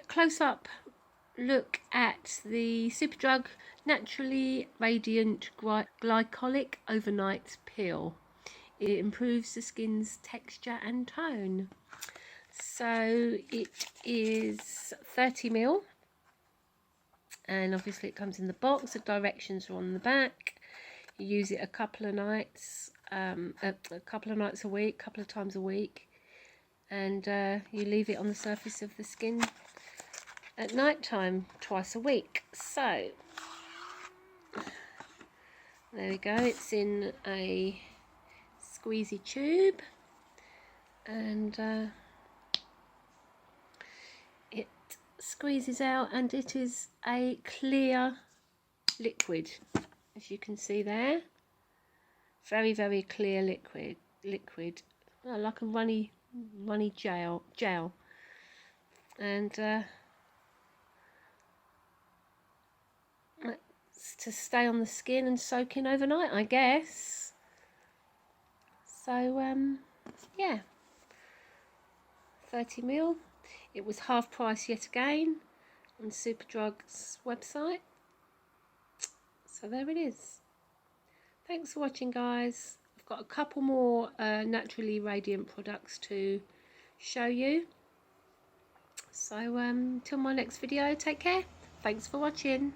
Close-up look at the Superdrug Naturally Radiant Glycolic Overnight Peel. It improves the skin's texture and tone. So it is 30ml, and obviously it comes in the box. The directions are on the back. You use it a couple of nights, a week, a couple of times a week, and you leave it on the surface of the skin at night time twice a week. So there we go. It's in a squeezy tube, and it squeezes out, and it is a clear liquid, as you can see there. Very, very clear liquid, oh, like a runny gel, and to stay on the skin and soak in overnight, I guess. So yeah, 30ml. It was half price yet again on Superdrug's website. So there it is. Thanks for watching, guys. I've got a couple more naturally radiant products to show you. So till my next video, take care. Thanks for watching.